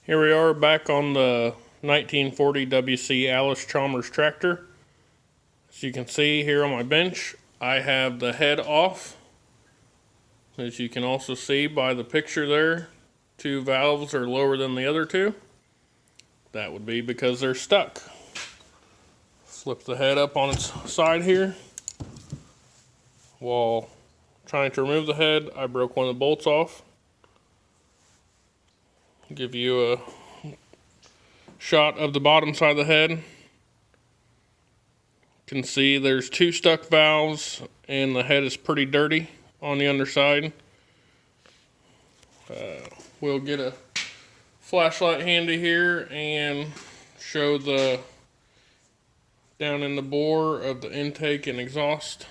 Here we are back on the 1940 WC Allis Chalmers tractor. As you can see here on my bench, I have the head off. As you can also see by the picture there, two valves are lower than the other two. That would be because they're stuck. Flip the head up on its side here. While trying to remove the head, I broke one of the bolts off. Give you a shot of the bottom side of the head. You can see there's two stuck valves and the head is pretty dirty on the underside. We'll get a flashlight handy here and show the down in the bore of the intake and exhaust.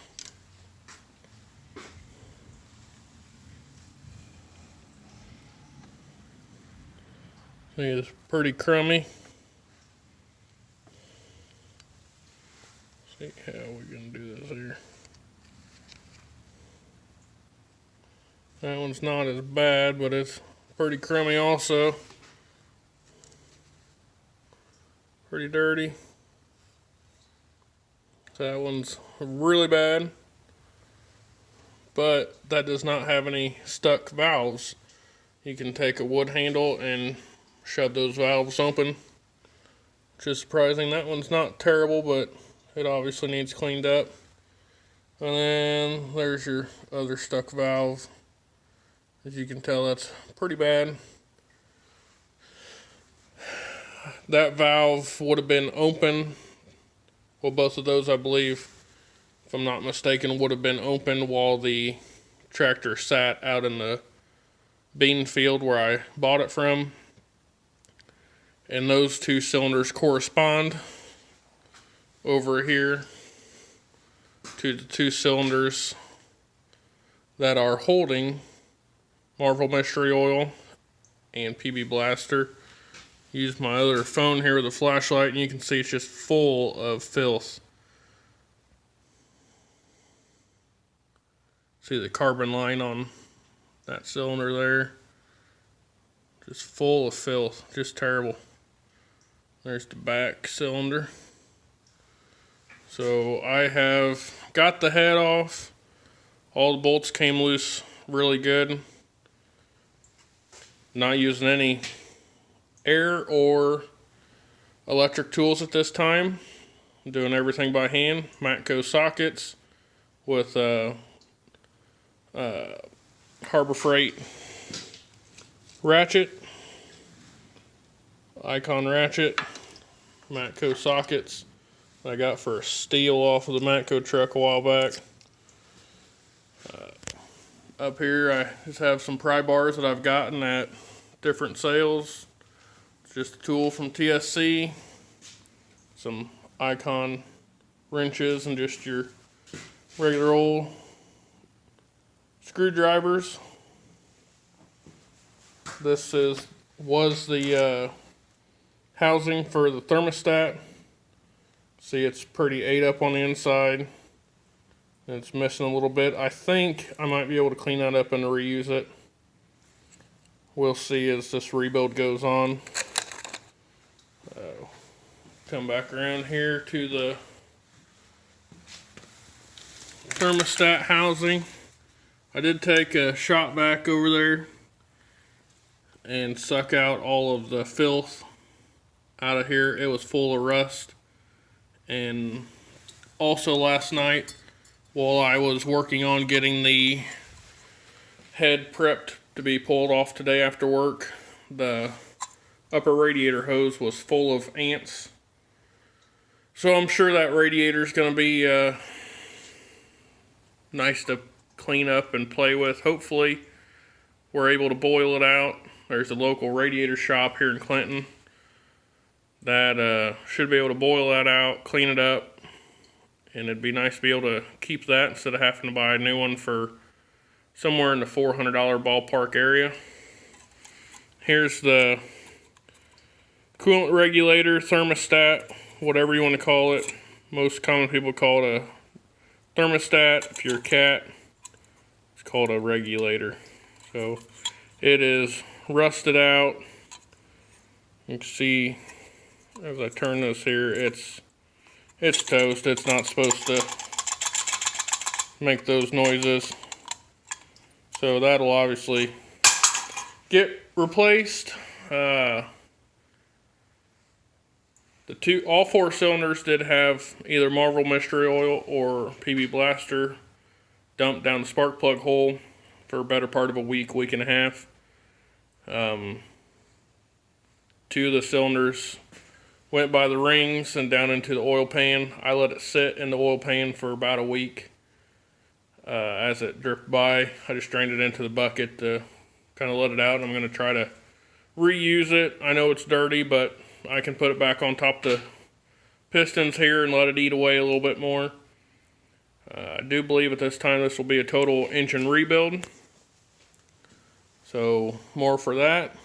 See, it's pretty crummy. See how we're gonna do this here. That one's not as bad, but it's pretty crummy also. Pretty dirty. That one's really bad, but that does not have any stuck valves. You can take a wood handle and shove those valves open, which is surprising. That one's not terrible, but it obviously needs cleaned up. And then there's your other stuck valve. As you can tell, that's pretty bad. That valve would have been open. Well, both of those, I believe, if I'm not mistaken, would have been open while the tractor sat out in the bean field where I bought it from. And those two cylinders correspond over here to the two cylinders that are holding Marvel Mystery Oil and PB Blaster. Use my other phone here with a flashlight and you can see it's just full of filth. See the carbon line on that cylinder there? Just full of filth, just terrible. There's the back cylinder. So I have got the head off. All the bolts came loose really good. Not using any air or electric tools at this time. I'm doing everything by hand. Matco sockets with Harbor Freight ratchet, Icon ratchet, Matco sockets I got for a steal off of the Matco truck a while back. Up here I just have some pry bars that I've gotten at different sales. It's just a tool from TSC, some Icon wrenches, and just your regular old screwdrivers. This was the housing for the thermostat. See, it's pretty ate up on the inside. It's missing a little bit. I think I might be able to clean that up and reuse it. We'll see as this rebuild goes on. Come back around here to the thermostat housing. I did take a shot back over there and suck out all of the filth out of here. It was full of rust. And also last night, while I was working on getting the head prepped to be pulled off today after work, the upper radiator hose was full of ants. So I'm sure that radiator is going to be nice to clean up and play with. Hopefully we're able to boil it out. There's a local radiator shop here in Clinton that should be able to boil that out, clean it up. And it'd be nice to be able to keep that instead of having to buy a new one for somewhere in the $400 ballpark area. Here's the coolant regulator, thermostat, whatever you want to call it. Most common people call it a thermostat. If you're a cat, it's called a regulator. So it is rusted out. You can see as I turn this here, it's toast. It's not supposed to make those noises. So that'll obviously get replaced. All 4 cylinders did have either Marvel Mystery Oil or PB Blaster dumped down the spark plug hole for a better part of a week and a half. 2 of the cylinders went by the rings and down into the oil pan. I let it sit in the oil pan for about a week. As it dripped by, I just drained it into the bucket to kind of let it out. I'm going to try to reuse it. I know it's dirty, but I can put it back on top of the pistons here and let it eat away a little bit more. I do believe at this time this will be a total engine rebuild. So more for that.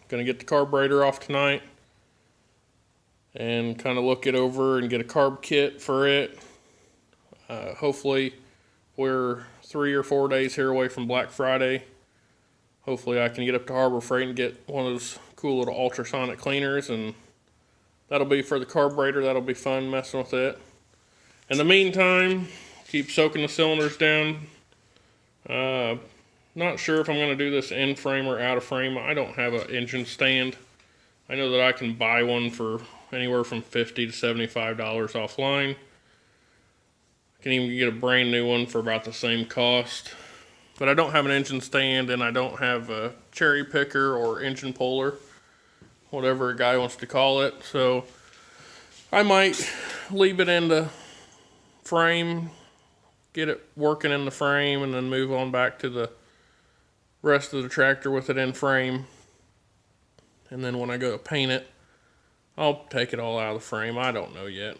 Going to get the carburetor off tonight and kind of look it over and get a carb kit for it. Hopefully we're 3 or 4 days here away from Black Friday. Hopefully I can get up to Harbor Freight and get one of those cool little ultrasonic cleaners, and that'll be for the carburetor. That'll be fun messing with it. In the meantime, keep soaking the cylinders down. Not sure if I'm going to do this in frame or out of frame. I don't have an engine stand. I know that I can buy one for anywhere from $50 to $75 offline. I can even get a brand new one for about the same cost. But I don't have an engine stand, and I don't have a cherry picker or engine puller, whatever a guy wants to call it. So I might leave it in the frame, get it working in the frame, and then move on back to the rest of the tractor with it in frame. And then when I go to paint it, I'll take it all out of the frame. I don't know yet.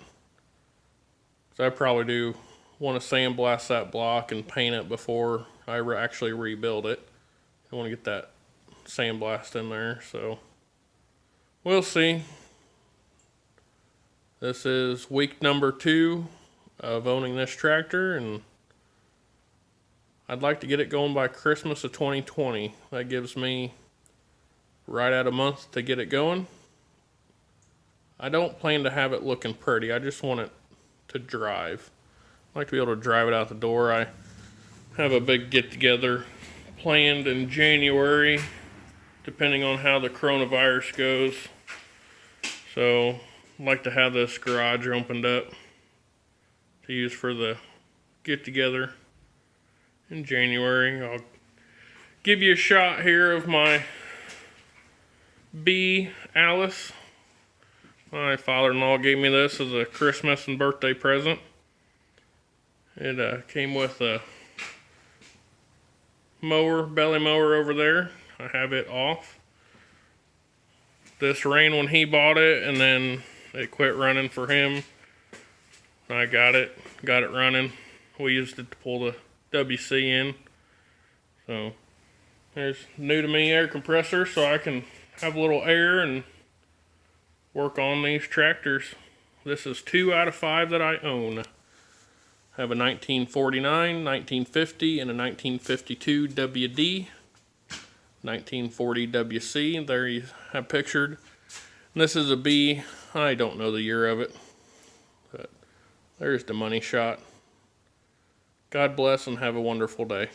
So I probably do want to sandblast that block and paint it before I actually rebuild it. I want to get that sandblast in there, so we'll see. This is week number 2 of owning this tractor, and I'd like to get it going by Christmas of 2020. That gives me right at a month to get it going. I don't plan to have it looking pretty. I just want it to drive. I like to be able to drive it out the door. I have a big get-together planned in January, depending on how the coronavirus goes. So I'd like to have this garage opened up to use for the get-together in January. I'll give you a shot here of my WC Allis. My father-in-law gave me this as a Christmas and birthday present. It came with a belly mower over there. I have it off. This ran when he bought it, and then it quit running for him. I got it running. We used it to pull the WC in. So there's new to me air compressor, so I can have a little air and work on these tractors. This is 2 out of 5 that I own. I have a 1949, 1950, and a 1952 WD, 1940 WC. There you have pictured. And this is a B. I don't know the year of it, but there's the money shot. God bless and have a wonderful day.